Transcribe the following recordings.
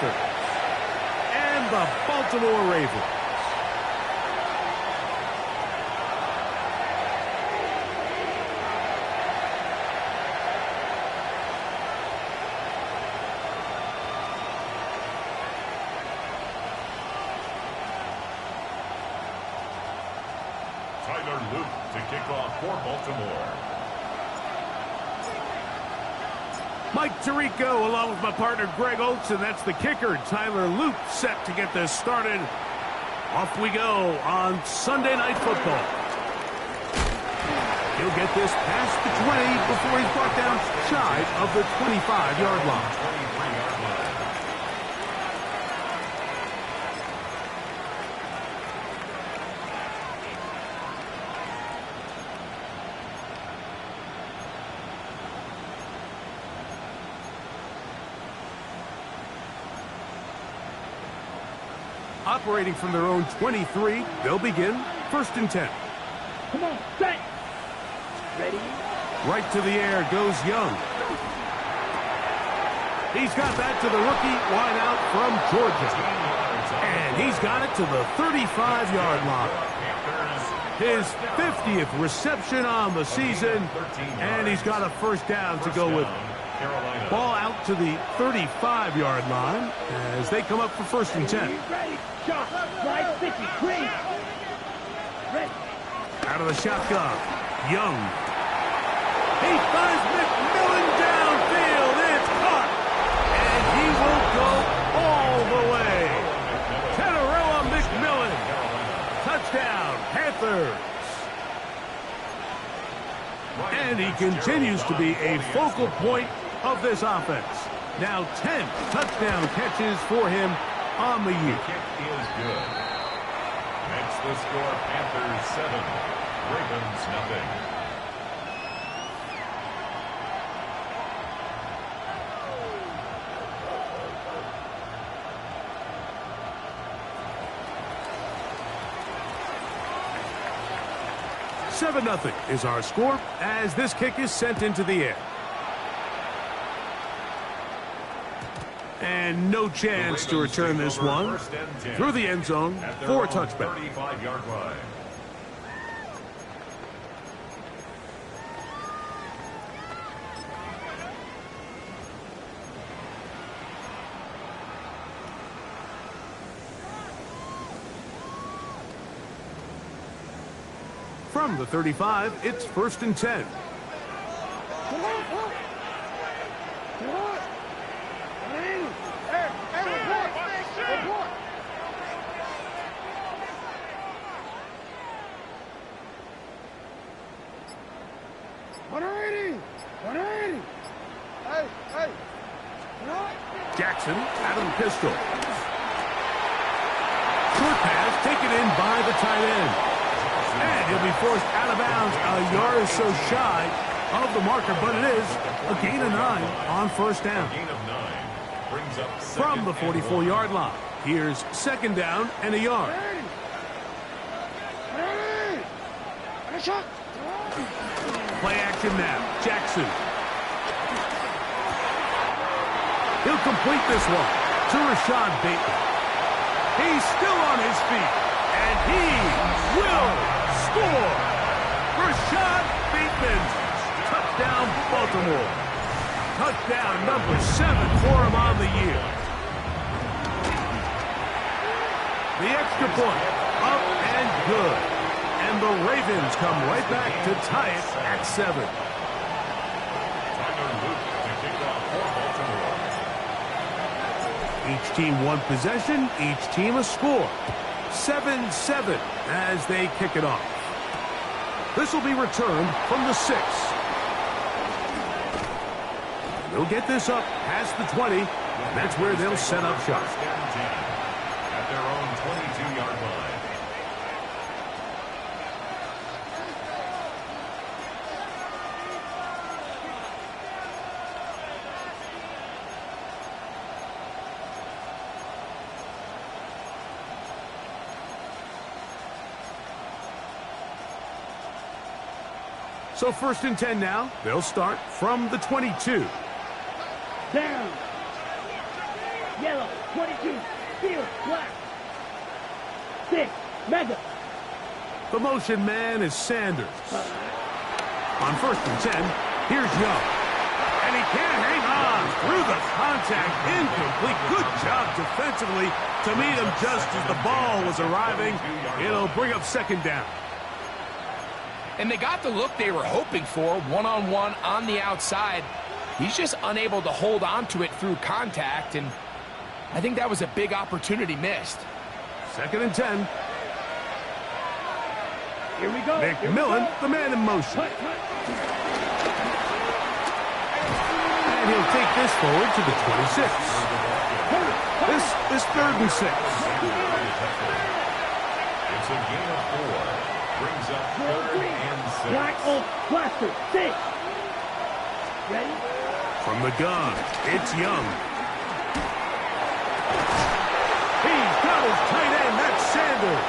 Panthers and the Baltimore Ravens. To kick off for Baltimore. Mike Tirico along with my partner Greg Olson. That's the kicker. Tyler Loop set to get this started. Off we go on Sunday Night Football. He'll get this past the 20 before he's brought down shy of the 25-yard line. Operating from their own 23, they'll begin 1st and 10. Come on, set. Ready? Right to the air goes Young. He's got that to the rookie wideout from Georgia. And he's got it to the 35-yard line. His 50th reception on the season, and he's got a first down to go with it. Ball out to the 35-yard line as they come up for 1st and 10. Out of the shotgun, Young. He finds McMillan downfield. It's caught. And he will go all the way. Teteroa McMillan. Touchdown, Panthers. And he continues to be a focal point of this offense. Now 10 touchdown catches for him on the year. Kick is good. That's the score. Panthers 7, Ravens nothing. Nothing is our score as this kick is sent into the air. And no chance to return this one through the end zone for a touchback. 35-yard line. From the 35, it's 1st and 10. Jackson out of the pistol. Short pass taken in by the tight end. And he'll be forced out of bounds a yard or so shy of the marker, but it is a gain of 9 on 1st down. Gain of 9 brings up From the 44-yard line, here's 2nd down and a yard. Play action now. Jackson. He'll complete this one to Rashad Bateman. He's still on his feet, and he will score. Rashad Bateman. Touchdown, Baltimore. Touchdown number 7 for him on the year. The extra point, up and good. And the Ravens come right back to tie it at 7. Each team one possession, each team a score. 7-7 as they kick it off. This will be returned from the 6. They'll get this up past the 20, and that's where they'll set up shop. At their own 22-yard line. So 1st and 10 now. They'll start from the 22. Down. Yellow. 22, field, black. 6, mega. The motion man is Sanders. On 1st and 10, here's Young. And he can't hang on through the contact. Incomplete. Good job defensively to meet him just as the ball was arriving. It'll bring up 2nd down. And they got the look they were hoping for, one-on-one on the outside. He's just unable to hold on to it through contact, and I think that was a big opportunity missed. 2nd and 10. Here we go. McMillan, the man in motion. And he'll take this forward to the 26. This is 3rd and 6. It's a gain of 4. Brings up 3rd and 6. Black Oak Blaster, 6. Ready? From the gun, it's Young. He's got his tight end, that's Sanders.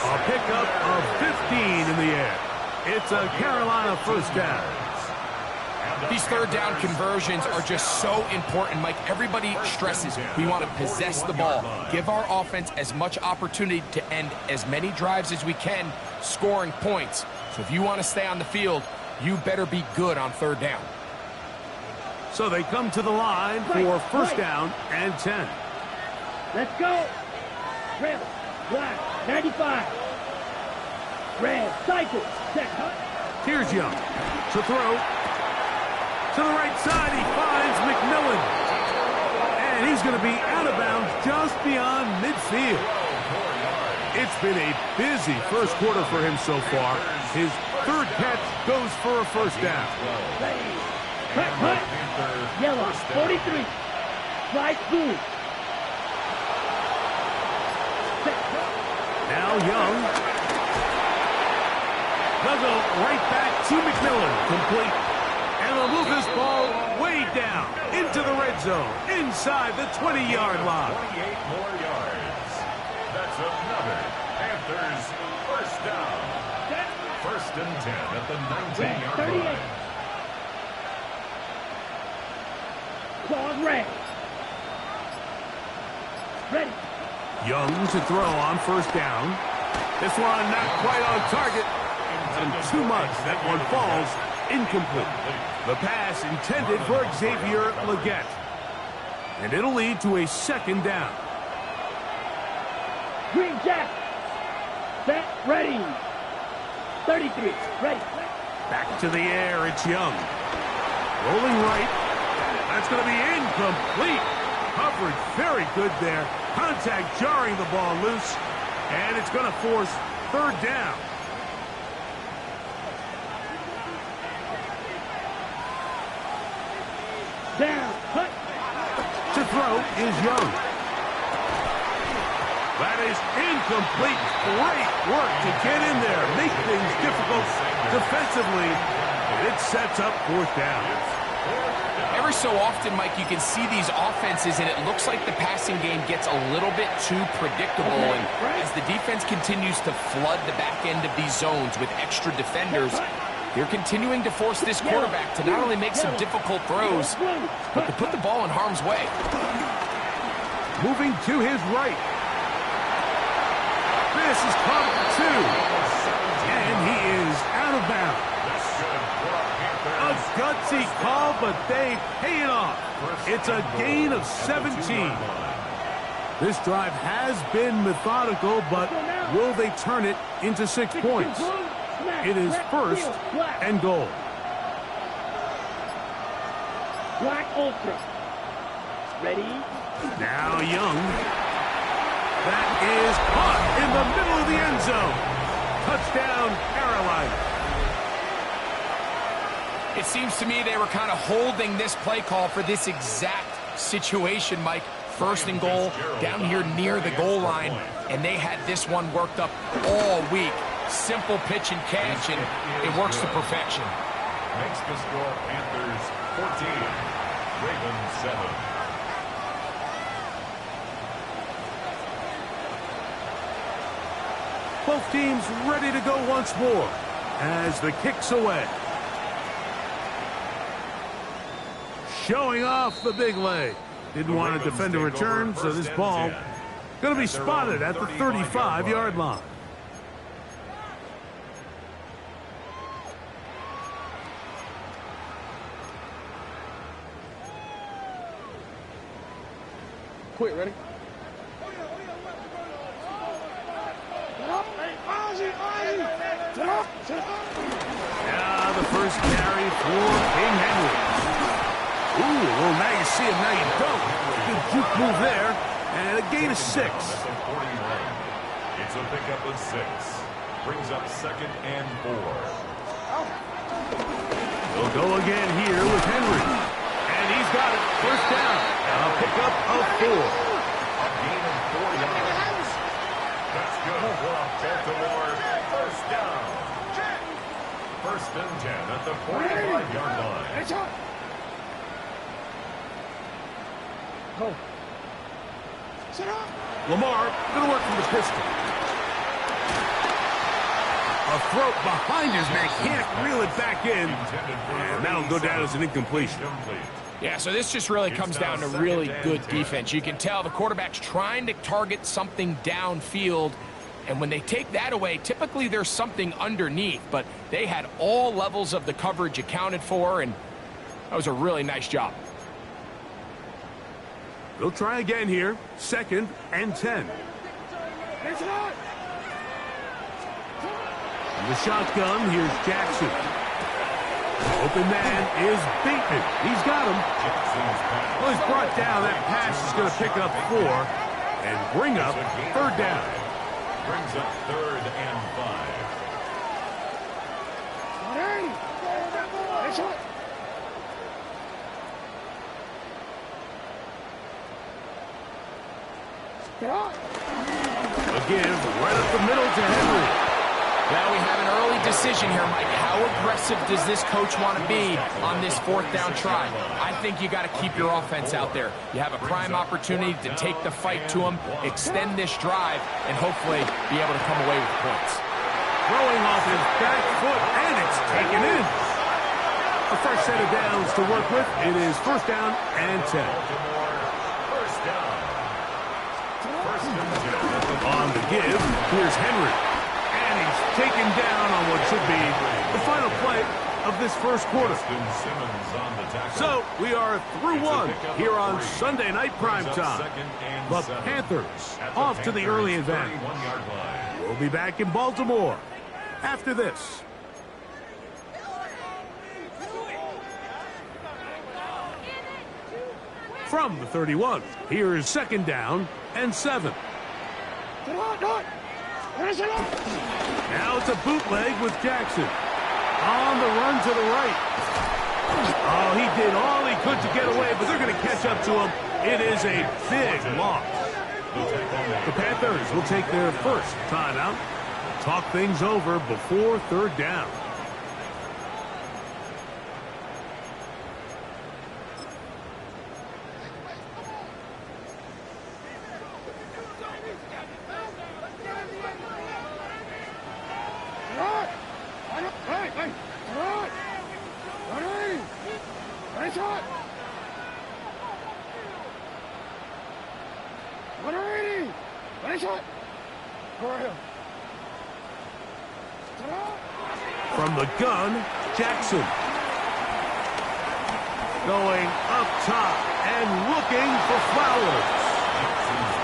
A pickup of 15 in the air. It's a Carolina 1st down. These 3rd down conversions are just so important, Mike. Everybody stresses we want to possess the ball, give our offense as much opportunity to end as many drives as we can, scoring points. So if you want to stay on the field, you better be good on 3rd down. So they come to the line for 1st down and 10. Let's go. Red, black, 95. Red, cycle, set, cut. Here's Young to throw. To the right side, he finds McMillan. And he's going to be out of bounds just beyond midfield. It's been a busy 1st quarter for him so far. His 3rd catch goes for a 1st down. Cut. Yellow, 43. Slide blue. Now Young. They'll go right back to McMillan. Complete. And they'll move this ball way down into the red zone, inside the 20-yard line. 28 more yards. That's another Panthers 1st down. 1st and 10 at the 19-yard line. Claws red. Ready. Young to throw on 1st down. This one not quite on target. And too much. That one falls incomplete. The pass intended for Xavier Legette. And it'll lead to a 2nd down. Green Jack. Set, ready. 33, ready. Back to the air, it's Young. Rolling right. That's going to be incomplete. Coverage very good there. Contact jarring the ball loose. And it's going to force 3rd down. Down, cut. To throw is Young. That is incomplete. Great work to get in there. Make things difficult defensively. It sets up 4th down. Every so often, Mike, you can see these offenses, and it looks like the passing game gets a little bit too predictable. And as the defense continues to flood the back end of these zones with extra defenders, they're continuing to force this quarterback to not only make some difficult throws, but to put the ball in harm's way. Moving to his right. This is caught for 2. And he is out of bounds. A gutsy call, but they pay it off. It's a gain of 17. This drive has been methodical, but will they turn it into 6 points? It is 1st and goal. Black Ultra. Ready? Now Young. That is caught in the middle of the end zone. Touchdown, Carolina. It seems to me they were kind of holding this play call for this exact situation, Mike. 1st and goal, down here near the goal line, and they had this one worked up all week. Simple pitch and catch, and it works to perfection. Makes the score Panthers 14, Ravens 7. Both teams ready to go once more as the kick's away. Showing off the big leg. Didn't want to defend a return, so this ball going to be spotted at the 35-yard line. Quick, ready? Now the first carry for King Henry. Ooh, well, now you see him, now you don't. Good juke move there, and a gain of 6. It's a pickup of 6. Brings up 2nd and 4. They'll go again here with Henry. And he's got it. First down. A pickup of 4. A gain of 4 yards. That's good for a Baltimore first down. First and 10 at the 45-yard line. Go. Lamar going to work from the pistol. A throw behind his man. Can't reel it back in. And that'll go down as an incompletion. Yeah, so this just really comes down to really good defense. You can tell the quarterback's trying to target something downfield, and when they take that away, typically there's something underneath, but they had all levels of the coverage accounted for, and that was a really nice job. They'll try again here. 2nd and 10. In the shotgun, here's Jackson. Open man is Bateman. He's got him. Well, he's brought down. That pass is going to pick up 4 and bring up 3rd down. Brings up 3rd and 5. Again, right up the middle to Henry. Now we have an early decision here, Mike. How aggressive does this coach want to be on this 4th down try? I think you got to keep your offense out there. You have a prime opportunity to take the fight to them, extend this drive, and hopefully be able to come away with points. Throwing off his back foot, and it's taken in. A fresh set of downs to work with. It is 1st down and 10. First down. On the give, here's Henry. And he's taken down on what should be the final play of this first quarter. So we are through 1 here on Sunday Night Primetime. The Panthers off to the early advantage. We'll be back in Baltimore after this. From the 31, here is 2nd down and 7. Now it's a bootleg with Jackson. On the run to the right. Oh, he did all he could to get away, but they're going to catch up to him. It is a big loss. The Panthers will take their first timeout. Talk things over before 3rd down. From the gun, Jackson. Going up top and looking for Flowers.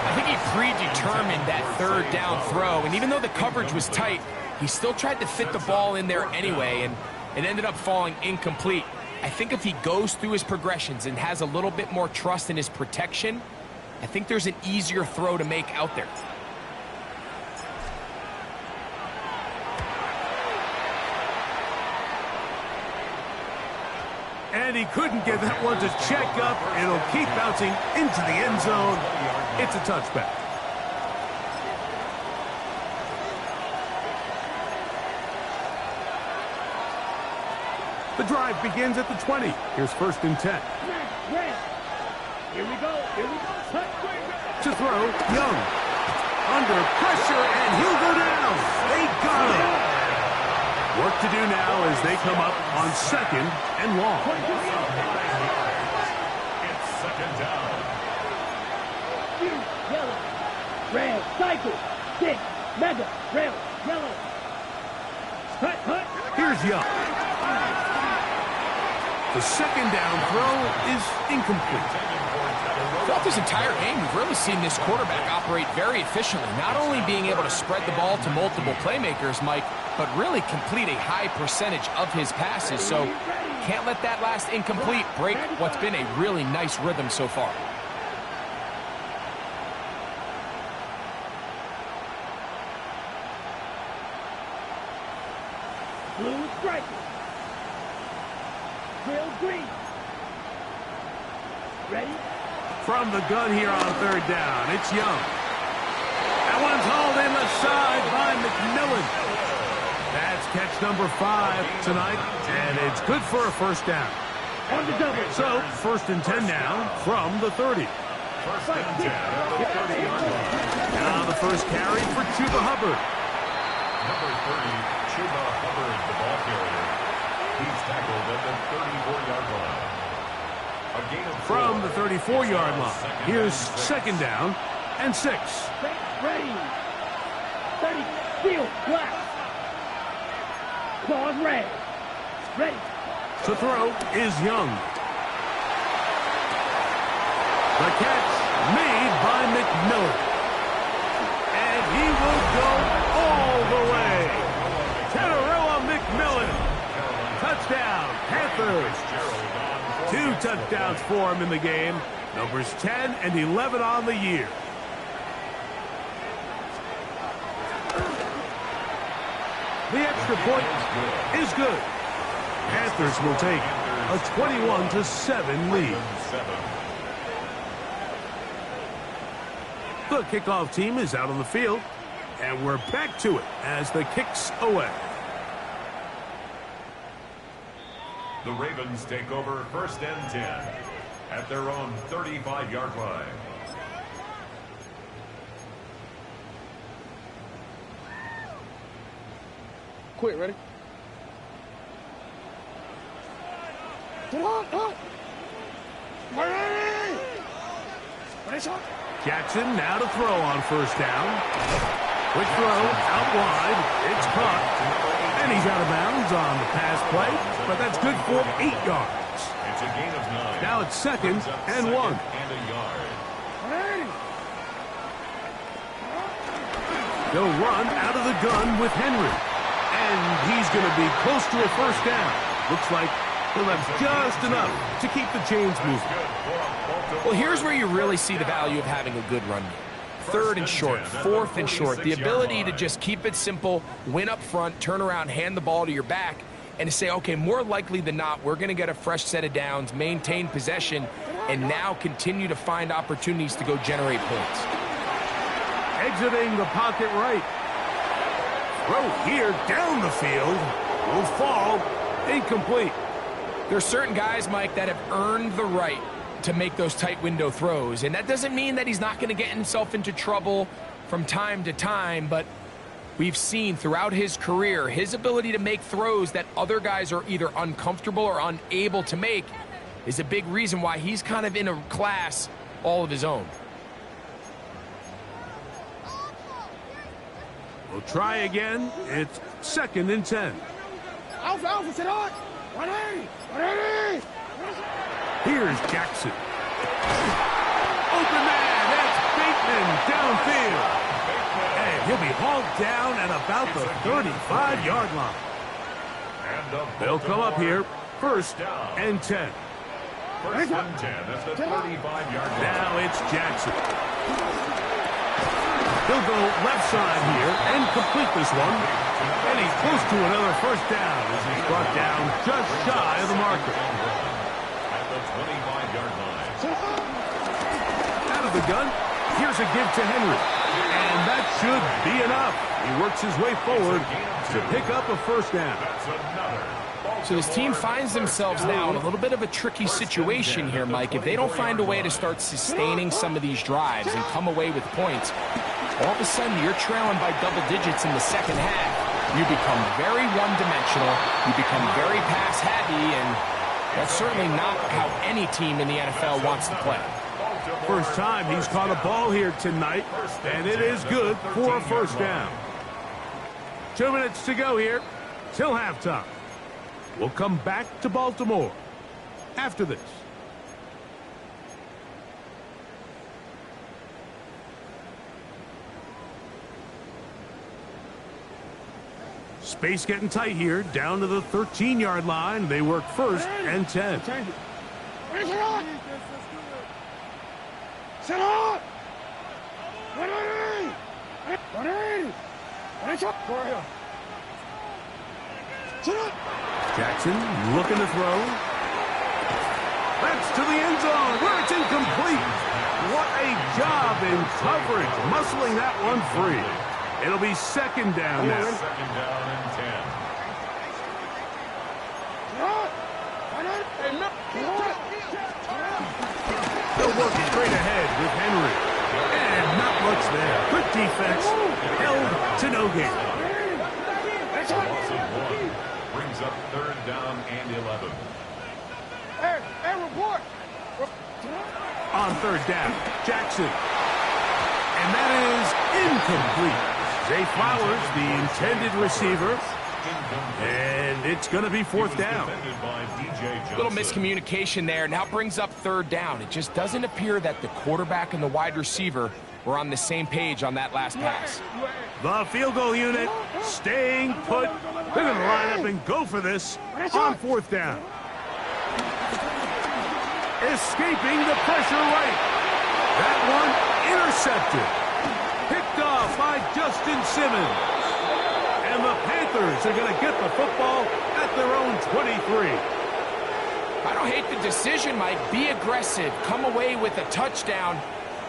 I think he predetermined that 3rd down throw, and even though the coverage was tight, he still tried to fit the ball in there anyway, and it ended up falling incomplete. I think if he goes through his progressions and has a little bit more trust in his protection, I think there's an easier throw to make out there. And he couldn't get that one to check up. It'll keep bouncing into the end zone. It's a touchback. The drive begins at the 20. Here's 1st and 10. Here we go. To throw, Young. Under pressure, and he'll go down. They got him. Work to do now as they come up on 2nd and long. It's 2nd down. red, cycle, stick, mega, rail, yellow. Hut, hut. Here's Young. The second down throw is incomplete. Throughout this entire game, we've really seen this quarterback operate very efficiently, not only being able to spread the ball to multiple playmakers, Mike, but really complete a high percentage of his passes. So can't let that last incomplete break what's been a really nice rhythm so far. Blue striker. Grill green. Ready? From the gun here on third down, it's Young. That one's hauled in left side by McMillan. That's catch number 5 tonight, and it's good for a first down. On the double. So, first and 10 now from the 30. First and 10 at the 30-yard line. Now the first carry for Chuba Hubbard. Number 30, Chuba Hubbard, the ball carrier. He's tackled at the 34-yard line. A gain of 4. From the 34-yard line, here's second down and 6. Ready. 30. Field. Black. Claws red. Ready. To throw is Young. The catch made by McMillan. And he will go all the way. Tenerilla McMillan. Touchdown, Panthers. 2 touchdowns for him in the game. Numbers 10 and 11 on the year. The extra point is good. Panthers will take a 21-7 lead. The kickoff team is out on the field, and we're back to it as the kicks away. The Ravens take over first and 10 at their own 35-yard line. Quit, ready? Jackson now to throw on first down. Quick throw out wide. It's caught. And he's out of bounds on the pass play, but that's good for 8 yards. It's a gain of 9. Now it's second and 1. And a yard. They'll run out of the gun with Henry. And he's going to be close to a first down. Looks like he'll have just enough to keep the chains moving. Well, here's where you really see the value of having a good run game. Third and short, fourth and short. The ability to just keep it simple, win up front, turn around, hand the ball to your back, and to say, okay, more likely than not, we're going to get a fresh set of downs, maintain possession, and now continue to find opportunities to go generate points. Exiting the pocket right. Throw here down the field. Will fall. Incomplete. There are certain guys, Mike, that have earned the right to make those tight window throws. And that doesn't mean that he's not going to get himself into trouble from time to time, but we've seen throughout his career, his ability to make throws that other guys are either uncomfortable or unable to make is a big reason why he's kind of in a class all of his own. We'll try again. It's second and 10. Alpha, Alpha, sit on. 180. 180. Here's Jackson. Open man, that's Bateman downfield. And he'll be hauled down at about the 35-yard line. They'll come up here, first and 10. First and 10 at the 35-yard line. Now it's Jackson. He'll go left side here and complete this one. And he's close to another first down as he's brought down just shy of the marker. At the 25-yard line. Out of the gun, here's a give to Henry. And that should be enough. He works his way forward to pick up a first down. That's another. So this team finds themselves now in a little bit of a tricky situation here, Mike. If they don't find a way to start sustaining some of these drives and come away with points, all of a sudden you're trailing by double digits in the second half. You become very one-dimensional. You become very pass-heavy, and that's certainly not how any team in the NFL wants to play. First time he's caught a ball here tonight, and it is good for a first down. 2 minutes to go here till halftime. We'll come back to Baltimore after this. Space getting tight here, down to the 13-yard line. They work first and 10. Jackson looking to throw. That's to the end zone where it's incomplete. What a job in coverage, muscling that one free. It'll be second down now. Second down and 10. They'll work straight ahead with Henry. And not much there. Good defense. Held to no gain. Loss of 1. Brings up third down and 11. Hey, report. On third down, Jackson. And that is incomplete. Zay Flowers, the intended receiver. And it's going to be fourth down. Little miscommunication there. Now brings up third down. It just doesn't appear that the quarterback and the wide receiver were on the same page on that last pass. The field goal unit staying put. They're going to line up and go for this on fourth down. Escaping the pressure right. That one intercepted. Picked off by Justin Simmons. And the Panthers are going to get the football at their own 23. I don't hate the decision, Mike. Be aggressive. Come away with a touchdown.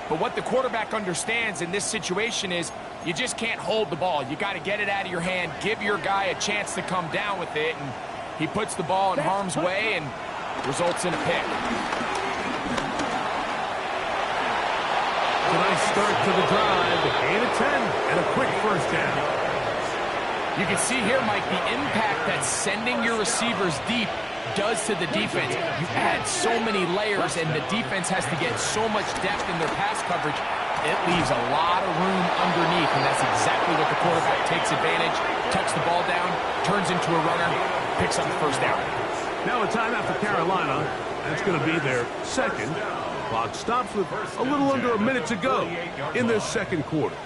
But what the quarterback understands in this situation is you just can't hold the ball. You got to get it out of your hand, give your guy a chance to come down with it, and he puts the ball in harm's way and results in a pick. A nice start to the drive. A gain of 10 and a quick first down. You can see here, Mike, the impact that sending your receivers deep does to the defense. You add so many layers, and the defense has to get so much depth in their pass coverage. It leaves a lot of room underneath, and that's exactly what the quarterback takes advantage, tucks the ball down, turns into a runner, picks up the first down. Now a timeout for Carolina. That's going to be their second. Clock stops with a little under a minute to go in this second quarter.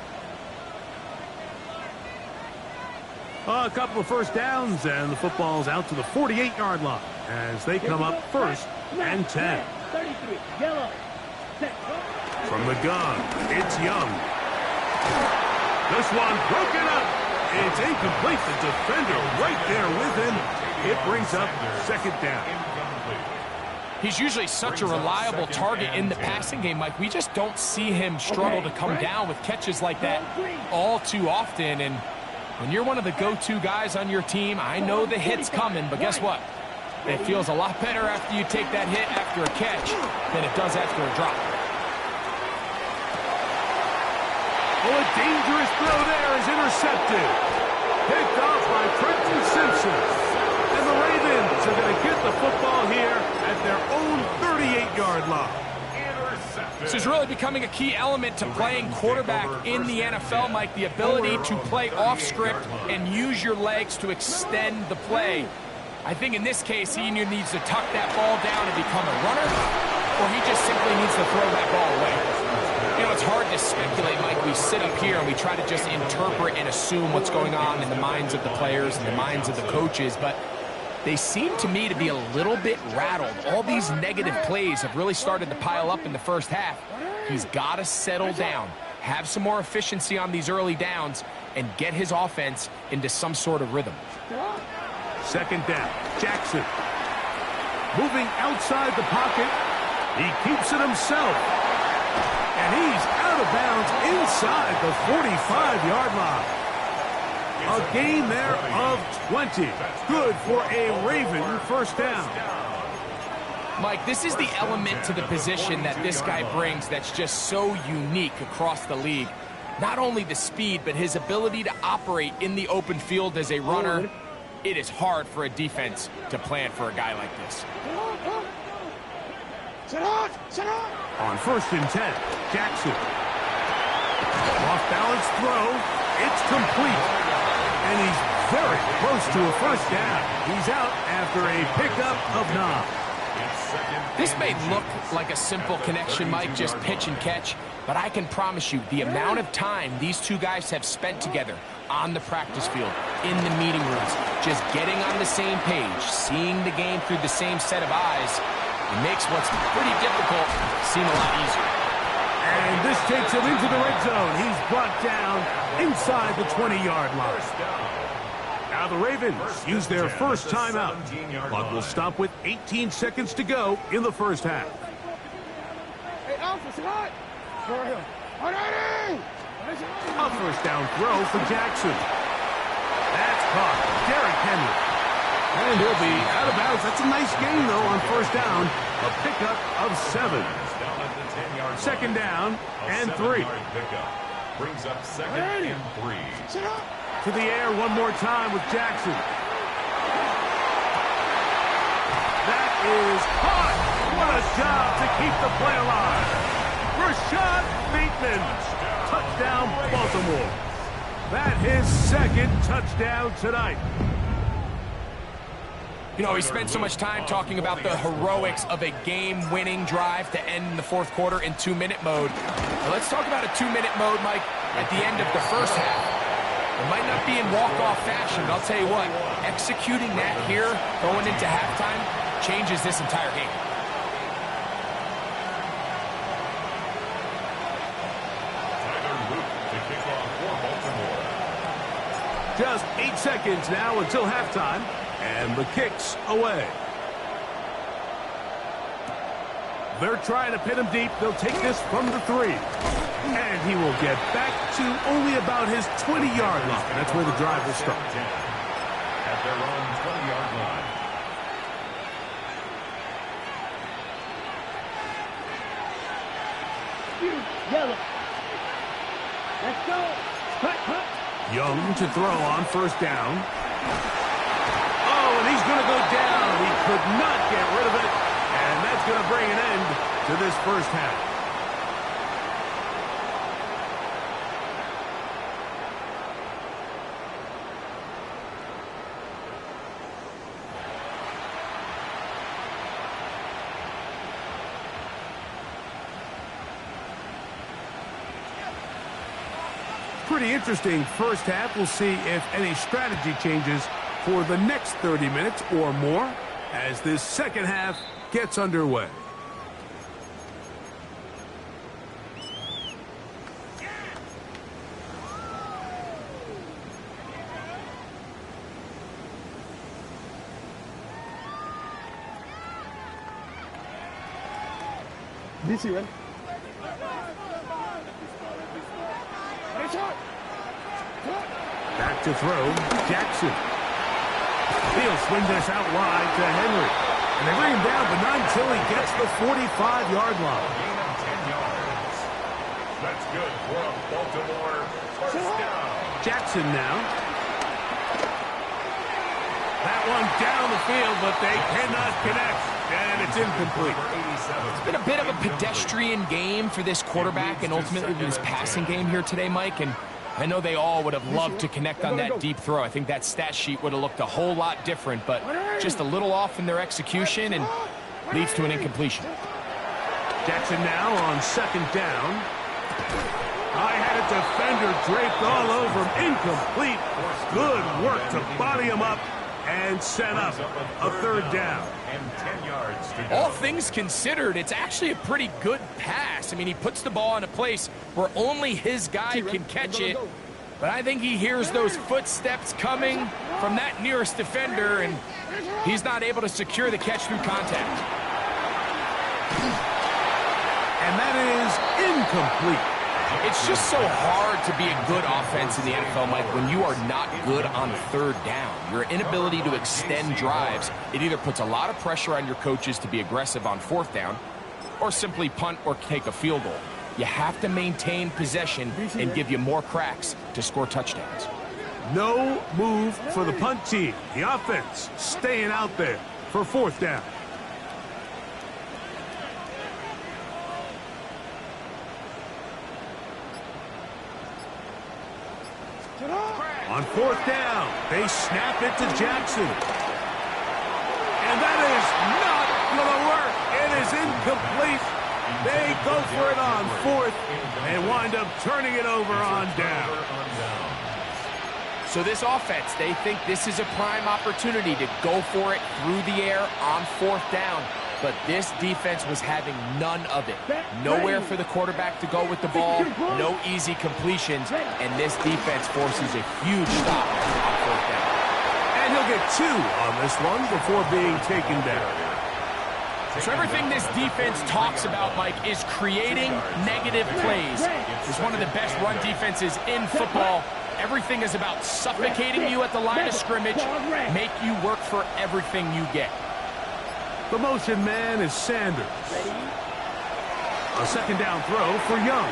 A couple of first downs, and the football's out to the 48-yard line as they come up first and 10. 33, yellow. From the gun, it's Young. This one broken up. It's incomplete. The defender right there with him. It brings up second down. He's usually such a reliable target in the passing game, Mike. We just don't see him struggle to come down with catches like that all too often. And when you're one of the go-to guys on your team, I know the hit's coming, but guess what? It feels a lot better after you take that hit after a catch than it does after a drop. Oh, a dangerous throw there is intercepted. Picked off by Trenton Simpson. And the Ravens are going to get the football here at their own 38-yard line. This is really becoming a key element to playing quarterback in the NFL, Mike, the ability to play off script and use your legs to extend the play. I think in this case, he either needs to tuck that ball down and become a runner, or he just simply needs to throw that ball away. You know, it's hard to speculate, Mike. We sit up here and we try to just interpret and assume what's going on in the minds of the players and the minds of the coaches, but they seem to me to be a little bit rattled. All these negative plays have really started to pile up in the first half. He's got to settle down, have some more efficiency on these early downs, and get his offense into some sort of rhythm. Second down, Jackson. Moving outside the pocket. He keeps it himself. And he's out of bounds inside the 45-yard line. A gain there of 20. Good for a Raven first down. Mike, this is the element to the position that this guy brings that's just so unique across the league. Not only the speed, but his ability to operate in the open field as a runner. It is hard for a defense to plan for a guy like this. On 1st and 10, Jackson. Off-balance throw. It's complete. And he's very close to a first down. He's out after a pickup of 9. This may look like a simple connection, Mike, just pitch and catch, but I can promise you the amount of time these two guys have spent together on the practice field, in the meeting rooms, just getting on the same page, seeing the game through the same set of eyes, it makes what's pretty difficult seem a lot easier. And this takes him into the red zone. He's brought down inside the 20-yard line. Now the Ravens use their first timeout. Clock will stop with 18 seconds to go in the first half. Hey, Alpha, Scott! For him. A first down throw for Jackson. That's caught. Derrick Henry. And he'll be out of bounds. That's a nice gain, though, on first down. A pickup of 7. Second down and 3. Brings up 2nd and 3. To the air one more time with Jackson. That is caught. What a job to keep the play alive. Rashad Bateman. Touchdown, Baltimore. That his 2nd touchdown tonight. You know, we spent so much time talking about the heroics of a game-winning drive to end in the 4th quarter in 2-minute mode. Now let's talk about a 2-minute mode, Mike, at the end of the first half. It might not be in walk-off fashion, but I'll tell you what, executing that here, going into halftime, changes this entire game. To kick off for Baltimore. Just 8 seconds now until halftime, and the kick's away. They're trying to pin him deep. They'll take this from the 3. And he will get back to only about his 20-yard line. That's where the drive will start. At their own 20-yard line. Yellow. Let's go. Cut. Young to throw on first down. Oh, and he's going to go down. He could not get rid of it. And that's going to bring an end to this first half. Pretty interesting first half. We'll see if any strategy changes for the next 30 minutes or more as this second half gets underway. DC, ready? Back to throw, Jackson. He'll swing this out wide to Henry. And they bring him down, but not until he gets the 45-yard line. Gain of 10 yards. That's good for a Baltimore first down. Jackson now. That one down the field, but they cannot connect. And it's incomplete. It's been a bit of a pedestrian game for this quarterback and ultimately this passing game here today, Mike. And I know they all would have loved to connect on that deep throw. I think that stat sheet would have looked a whole lot different, but just a little off in their execution and leads to an incompletion. Jackson now on second down. I had a defender draped all over him. Incomplete. Good work to body him up and set up a third down. And 10 yards to go. All things considered, it's actually a pretty good pass. I mean, he puts the ball in a place where only his guy can catch it. But I think he hears those footsteps coming from that nearest defender, and he's not able to secure the catch through contact. And that is incomplete. It's just so hard to be a good offense in the NFL, Mike, when you are not good on third down. Your inability to extend drives, it either puts a lot of pressure on your coaches to be aggressive on fourth down or simply punt or take a field goal. You have to maintain possession and give you more cracks to score touchdowns. No move for the punt team. The offense staying out there for fourth down. On fourth down, they snap it to Jackson. And that is not going to work. It is incomplete. They go for it on fourth and wind up turning it over on down. So this offense, they think this is a prime opportunity to go for it through the air on fourth down. But this defense was having none of it. Nowhere for the quarterback to go with the ball, no easy completions, and this defense forces a huge stop on fourth down. And he'll get 2 on this one before being taken down. So everything this defense talks about, Mike, is creating negative plays. It's one of the best run defenses in football. Everything is about suffocating you at the line of scrimmage, make you work for everything you get. The motion man is Sanders. A second down throw for Young.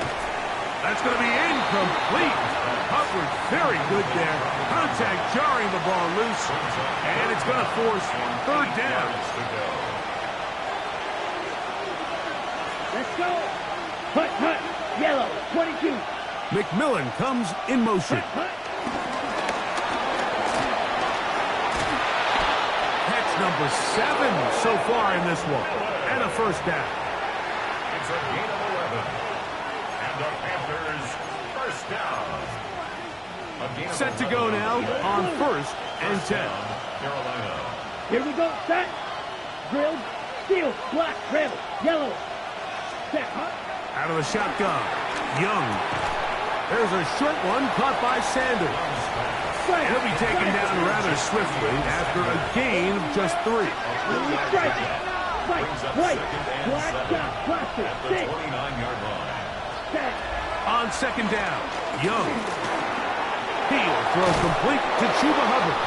That's going to be incomplete. Hubbard very good there. Contact jarring the ball loose. And it's going to force third down. Let's go. Hut, hut. Yellow, 22. McMillan comes in motion. Catch number 7 so far in this one. And a first down. It's a gain of 11. And the Panthers first down. Set to go now on first and 10. Carolina. Here we go. Set. Drilled. Steel. Black. Red. Yellow. Set. Hut. Out of the shotgun. Young. There's a short one caught by Sanders. He'll be taken down rather swiftly after a gain of just 3. Strike. White. Black shot. Plastic. 6. 29-yard line. Set. On second down, Young. He'll throw complete to Chuba Hubbard.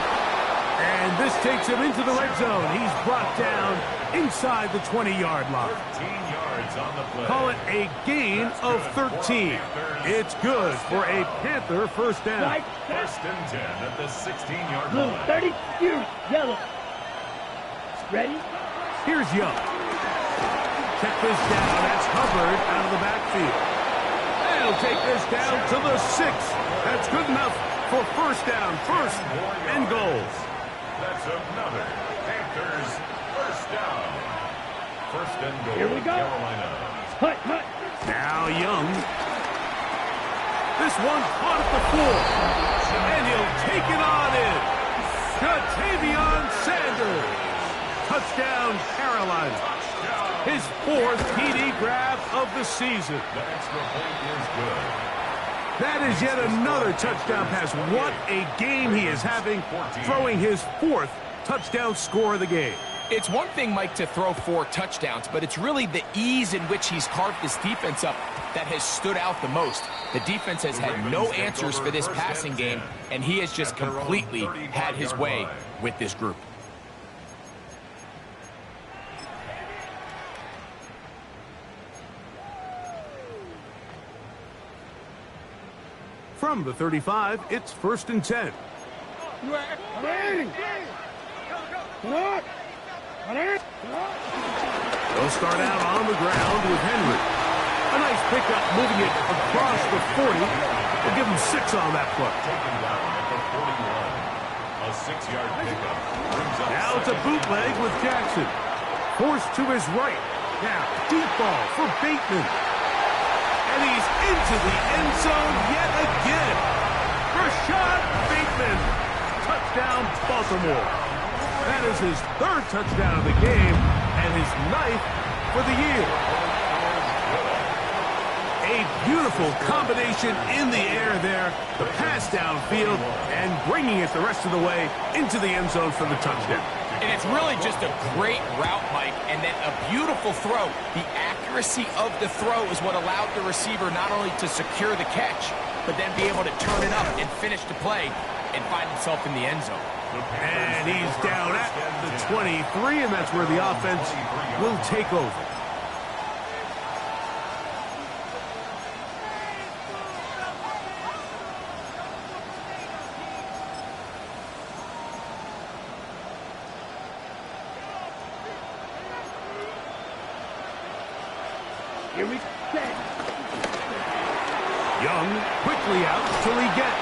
And this takes him into the red zone. He's brought down inside the 20-yard line. 13 yards on the play. Call it a gain of 13. It's good for a Panther first down. White. First and 10 at the 16-yard Blue. line. 30. Yellow. Ready? Here's Young. Check this down. That's Hubbard out of the backfield. And he'll take this down to the 6. That's good enough for first down. First and goal. That's another Panthers first down. First and goal. Here we go. Carolina. Hut, hut. Now Young. This one caught at the 4. And he'll take it on in. Jatavion Sanders. Touchdown, Carolina. His 4th TD grab of the season. The extra point is good. That is yet another touchdown pass. What a game he is having, throwing his 4th touchdown score of the game. It's one thing, Mike, to throw 4 touchdowns, but it's really the ease in which he's carved this defense up that has stood out the most. The defense has had no answers for this passing game, and he has just completely had his way with this group. From the 35, it's first and 10. They'll start out on the ground with Henry. A nice pickup moving it across the 40. We'll give him 6 on that play. Taken down at the 41. A 6-yard pickup. Now it's a bootleg with Jackson. Forced to his right. Now, deep ball for Bateman. And he's into the end zone yet again. Rashad Bateman. Touchdown, Baltimore. That is his 3rd touchdown of the game and his 9th for the year. A beautiful combination in the air there. The pass downfield and bringing it the rest of the way into the end zone for the touchdown. And it's really just a great route, Mike, and then a beautiful throw. The accuracy of the throw is what allowed the receiver not only to secure the catch, but then be able to turn it up and finish the play and find himself in the end zone. And he's down at the 23, and that's where the offense will take over. Here we set. Young quickly out to Leggett.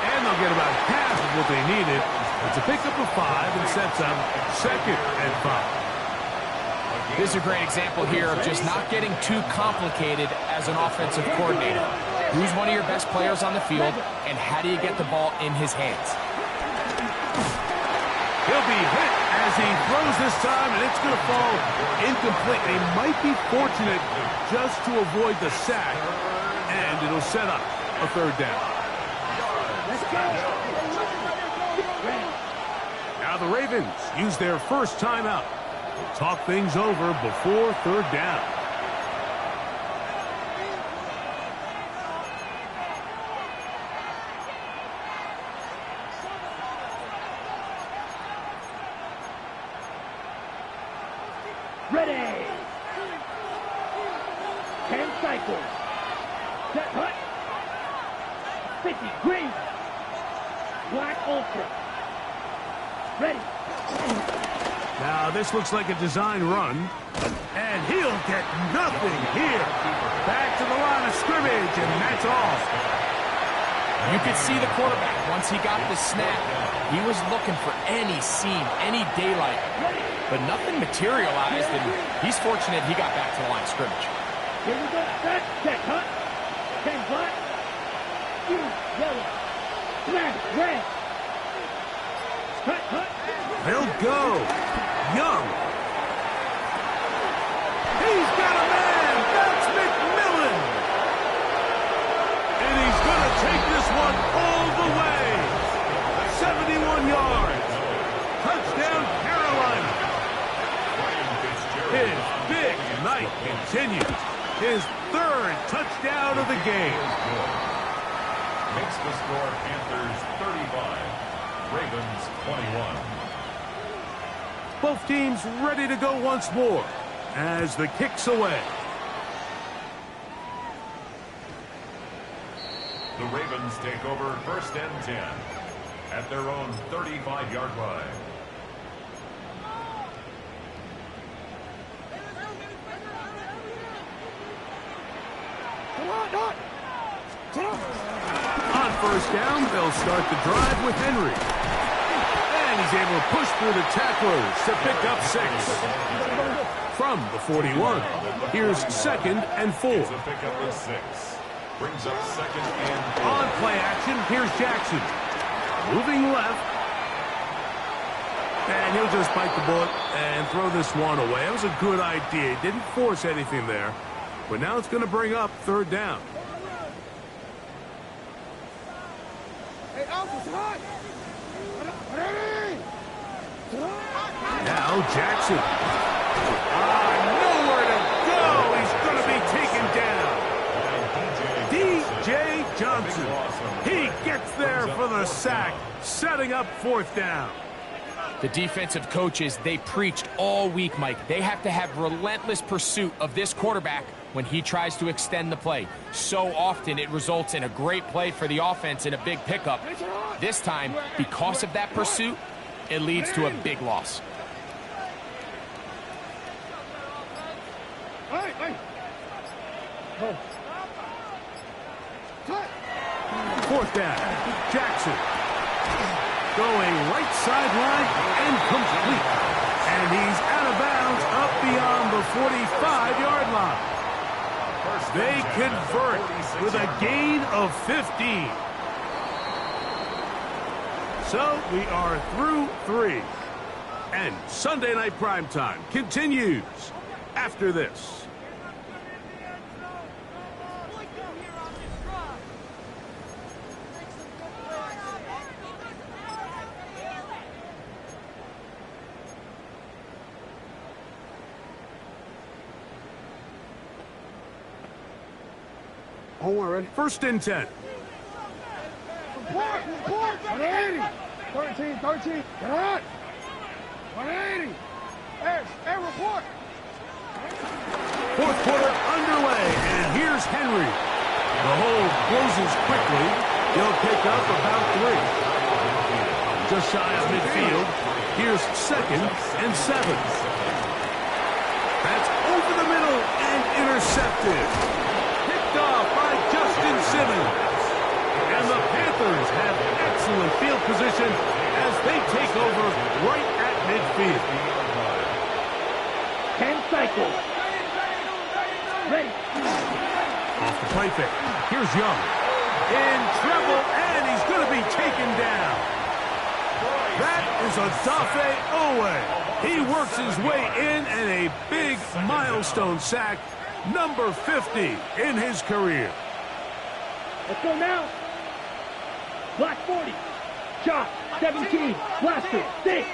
And they'll get about half of what they needed. It's a pickup of 5 and sets up 2nd and 5. This is a great example here of just not getting too complicated as an offensive coordinator. Who's one of your best players on the field, and how do you get the ball in his hands? He'll be hit as he throws this time, and it's going to fall incomplete. They might be fortunate just to avoid the sack, and it'll set up a 3rd down. Let's go. Now the Ravens use their first timeout. They'll talk things over before 3rd down. Ready. 10 cycles. Set hut. 50 green. Black ultra. Ready. Now this looks like a design run, and he'll get nothing here. Back to the line of scrimmage, and that's all. You could see the quarterback, once he got the snap, he was looking for any seam, any daylight, but nothing materialized, and he's fortunate he got back to the line of scrimmage. Here we go. Set hut. 10 black. Yellow. Smash. Red. Cut, hut. They'll go. Young. He's got a man. That's McMillan. And he's going to take this one all the way. 71 yards. Touchdown, Carolina. His big night continues. His 3rd touchdown of the game. Makes the score Panthers 35, Ravens 21. Both teams ready to go once more as the kick's away. The Ravens take over 1st and 10 at their own 35-yard line. On 1st down, they'll start the drive with Henry. And he's able to push through the tacklers to pick up 6. From the 41, here's 2nd and 4. It's a pickup of 6. Brings up 2nd and 4. On play action, here's Jackson. Moving left. And he'll just bite the bullet and throw this one away. That was a good idea. He didn't force anything there. But now it's going to bring up 3rd down. Hey, Alpha's hot. Now Jackson. Nowhere to go. He's going to be taken down. D.J. Johnson. He gets there for the sack, setting up 4th down. The defensive coaches, they preached all week, Mike. They have to have relentless pursuit of this quarterback when he tries to extend the play. So often it results in a great play for the offense and a big pickup. This time, because of that pursuit, it leads to a big loss. Hey. Oh. 4th down. Jackson. Going right sideline and complete. And he's out of bounds up beyond the 45-yard line. They convert with a gain of 15. So we are through 3. And Sunday Night Primetime continues after this. Hold on, ready? 1st and 10. Report! 180! 13. Get out! 180! Hey, report! 4th quarter underway, and here's Henry. The hole closes quickly. He'll pick up about 3. Just shy of midfield. Here's 2nd and 7. That's over the middle and intercepted. Picked off by Justin Simmons. And the Panthers have fake. Here's Young. In trouble, and he's going to be taken down. That is a Dafe Owe. He works his way in, and a big milestone sack, number 50 in his career. Let's go now. Black 40. Shot. 17. Blaster. 6.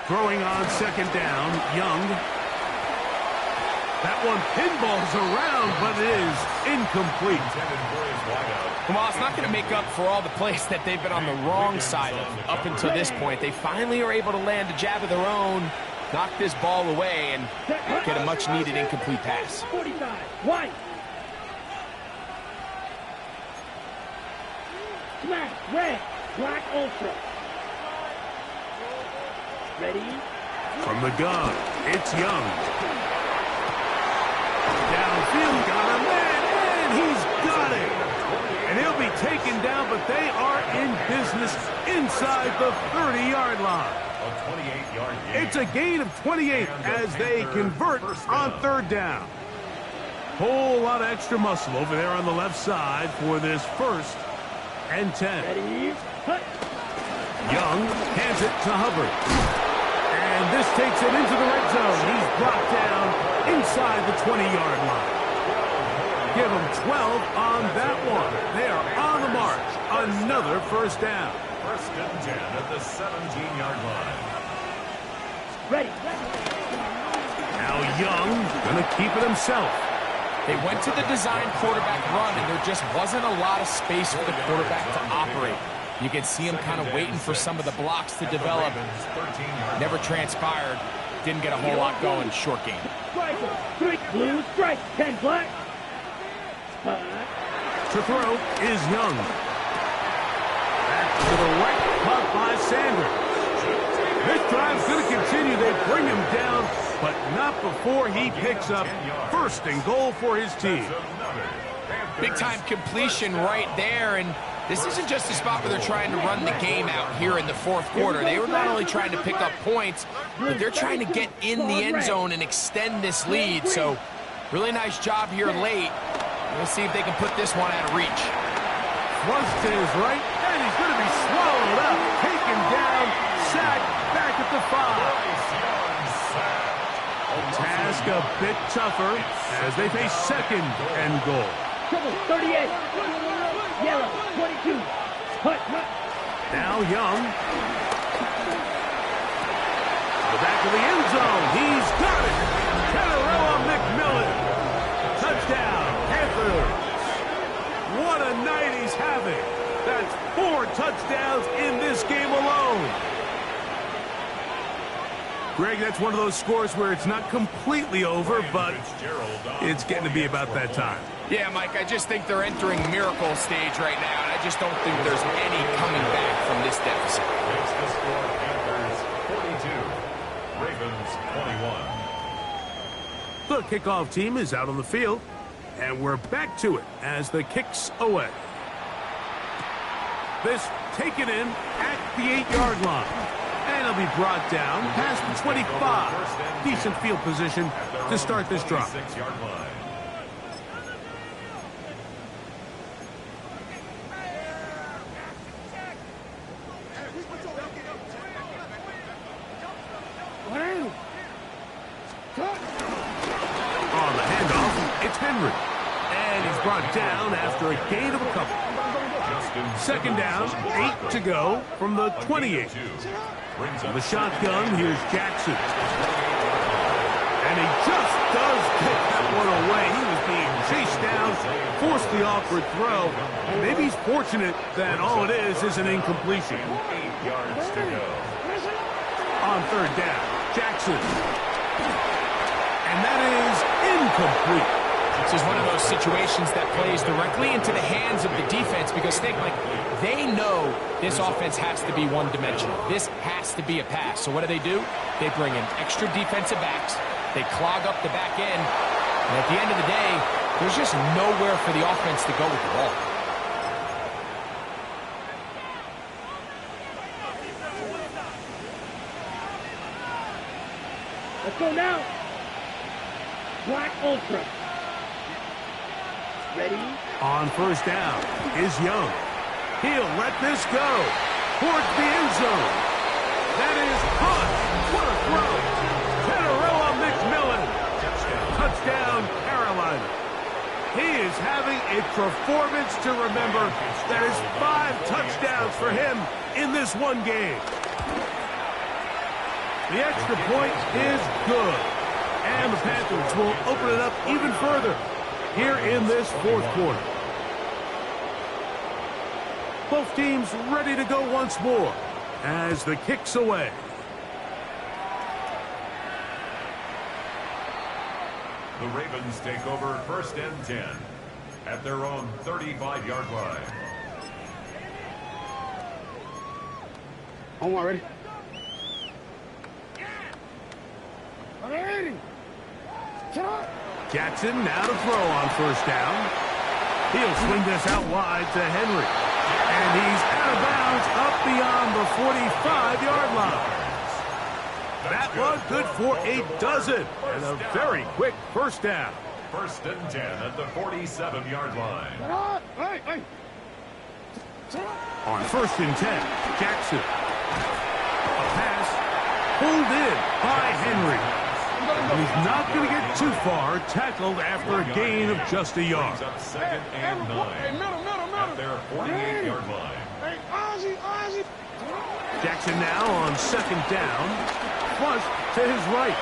Throwing on second down, Young. That one pinballs around, but it is incomplete. Well, it's not going to make up for all the plays that they've been on the wrong side of up until this point. They finally are able to land a jab of their own, knock this ball away, and get a much-needed incomplete pass. 45. White. Smash. Red. Black Ultra. Ready? From the gun, it's Young. Downfield, got a man, and he's got it. And he'll be taken down, but they are in business inside the 30-yard line. A 28-yard gain. It's a gain of 28 as they convert on third down. Whole lot of extra muscle over there on the left side for this 1st and 10. Ready? Hut. Young hands it to Hubbard. And this takes it into the red zone. He's brought down inside the 20-yard line. Give him 12 on that one. They are on the march. Another first down. 1st and 10 at the 17-yard line. Ready. Now Young going to keep it himself. They went to the design quarterback run, and there just wasn't a lot of space for the quarterback to operate. You can see him kind of waiting for some of the blocks to develop. Never transpired. Didn't get a whole lot going. Short game. Striker. 3 blue strike. 10 black. To throw is Young. Back to the right, caught by Sanders. This drive's going to continue. They bring him down, but not before he picks up 1st and goal for his team. Big-time completion right there, and this isn't just a spot where they're trying to run the game out here in the 4th quarter. They were not only trying to pick up points, but they're trying to get in the end zone and extend this lead. So, really nice job here late. We'll see if they can put this one out of reach. Flush to his right, and he's going to be swallowed up, taken down, sacked, back at the 5. Task a bit tougher as they face 2nd and goal. Trouble. 38. Yellow. 22. Hut. Now Young. To the back of the end zone. He's got it. Canarella McMillan. Touchdown, Panthers. What a night he's having. That's 4 touchdowns in this game alone. Greg, that's one of those scores where it's not completely over, but it's getting to be about that time. Yeah, Mike, I just think they're entering miracle stage right now, and I just don't think there's any coming back from this deficit. Makes the score Panthers 42, Ravens 21. The kickoff team is out on the field, and we're back to it as the kick's away. This taken in at the 8-yard line. And he'll be brought down past the 25. Decent field position to start this drive. 6-yard line. On the handoff, it's Henry. And he's brought down after a gain of a couple. 2nd down, 8 to go from the 28. From the shotgun, here's Jackson. And he just does get that one away. He was being chased down, forced the awkward throw. Maybe he's fortunate that all it is an incompletion. 8 yards to go. On 3rd down, Jackson. And that is incomplete. This is one of those situations that plays directly into the hands of the defense because they know this offense has to be one-dimensional. This has to be a pass. So what do? They bring in extra defensive backs. They clog up the back end. And at the end of the day, there's just nowhere for the offense to go with the ball. Let's go now. Black Ultra. Ready? On first down is Young. He'll let this go towards the end zone. That is caught. What a throw. Teteroa McMillan. Touchdown, Carolina. He is having a performance to remember. That is 5 touchdowns for him in this one game. The extra point is good. And the Panthers will open it up even further here in this fourth quarter. Both teams ready to go once more as the kick's away. The Ravens take over first and 10 at their own 35-yard line. Omar, ready? Ready. Jackson now to throw on first down. He'll swing this out wide to Henry. And he's out of bounds up beyond the 45-yard line. That one good for a dozen. And a very quick first down. First and 10 at the 47-yard line. Hey. On first and 10, Jackson. A pass pulled in by Henry. And he's not going to get too far, tackled after a gain of just a yard. Brings up second and 9 at their 48-yard line. Hey, Ozzy. Jackson now on second down. Flush to his right.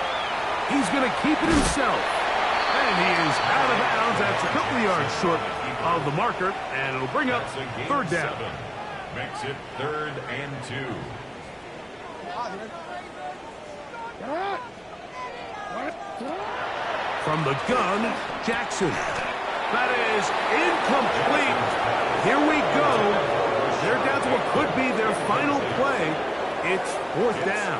He's going to keep it himself. And he is out of bounds. That's a couple of yards short of the marker. And it'll bring up third down. 7. Makes it 3rd and 2. From the gun, Jackson. That is incomplete. Here we go. They're down to what could be their final play. It's fourth down.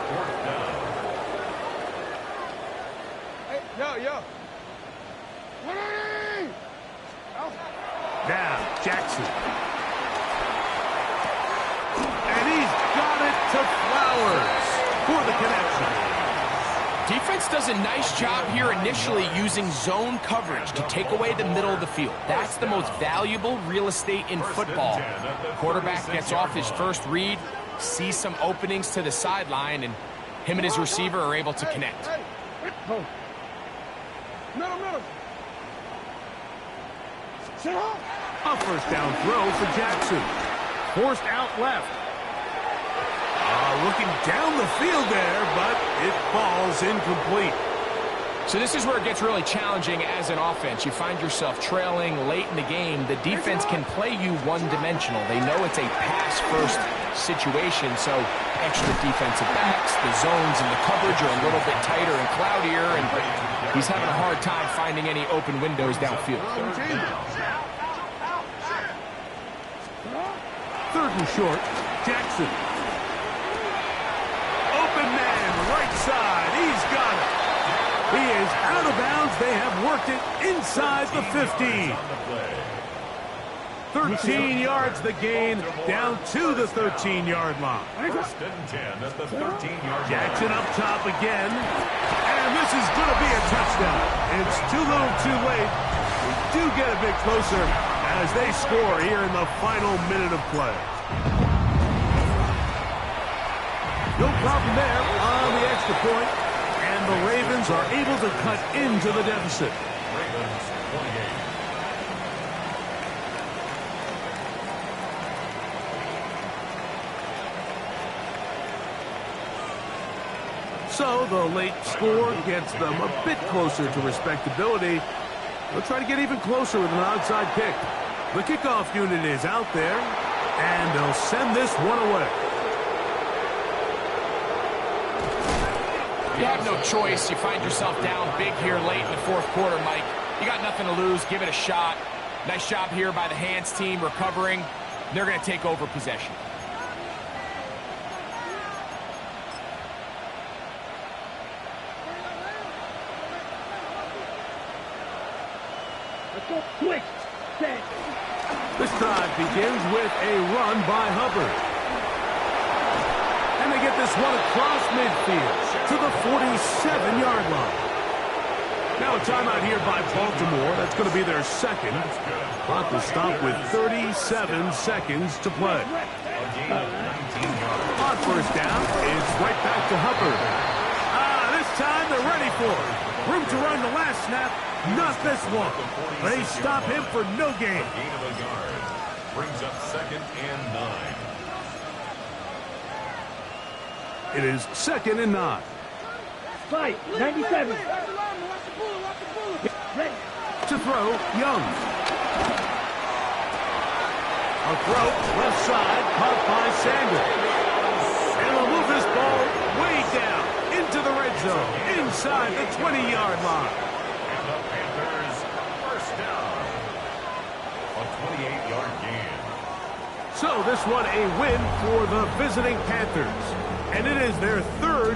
Hey, yo. Now, Jackson. And he's got it to Flowers for the connection. Defense does a nice job here initially using zone coverage to take away the middle of the field. That's the most valuable real estate in football. Quarterback gets off his first read, sees some openings to the sideline, and him and his receiver are able to connect. Middle. A first down throw for Jackson. Forced out left. Looking down the field there, but it falls incomplete. So this is where it gets really challenging as an offense. You find yourself trailing late in the game. The defense can play you one-dimensional. They know it's a pass-first situation, so extra defensive backs, the zones and the coverage are a little bit tighter and cloudier, and he's having a hard time finding any open windows downfield. Third and short, Jackson. Open man, right side. He's got it. He is out of bounds. They have worked it inside the 15. 13 yards the gain, down to the 13-yard line. First and 10 at the 13-yard line. Jackson up top again. And this is going to be a touchdown. It's too little too late. We do get a bit closer as they score here in the final minute of play. No problem there on the extra point, and the Ravens are able to cut into the deficit. Ravens 28. So the late score gets them a bit closer to respectability. They'll try to get even closer with an onside kick. The kickoff unit is out there, and they'll send this one away. You have no choice. You find yourself down big here late in the fourth quarter, Mike. You got nothing to lose. Give it a shot. Nice job here by the hands team recovering. They're going to take over possession. Let's go quick. Set. This drive begins with a run by Hubbard. And they get this one across midfield to the 47-yard line. Now a timeout here by Baltimore. That's going to be their second. Clock will stop with 37 seconds to play. On first down, it's right back to Hubbard. This time they're ready for it. Room to run the last snap, not this one. They stop him for no gain. Gain of a yard. Brings up 2nd and 9. It is 2nd and 9. Fight, 97. Ready. To throw, Young. A throw, left side, caught by Sanders. And will move this ball way down into the red zone, inside the 20-yard line. And the Panthers, first down. A 28-yard gain. So this one a win for the visiting Panthers. And it is their third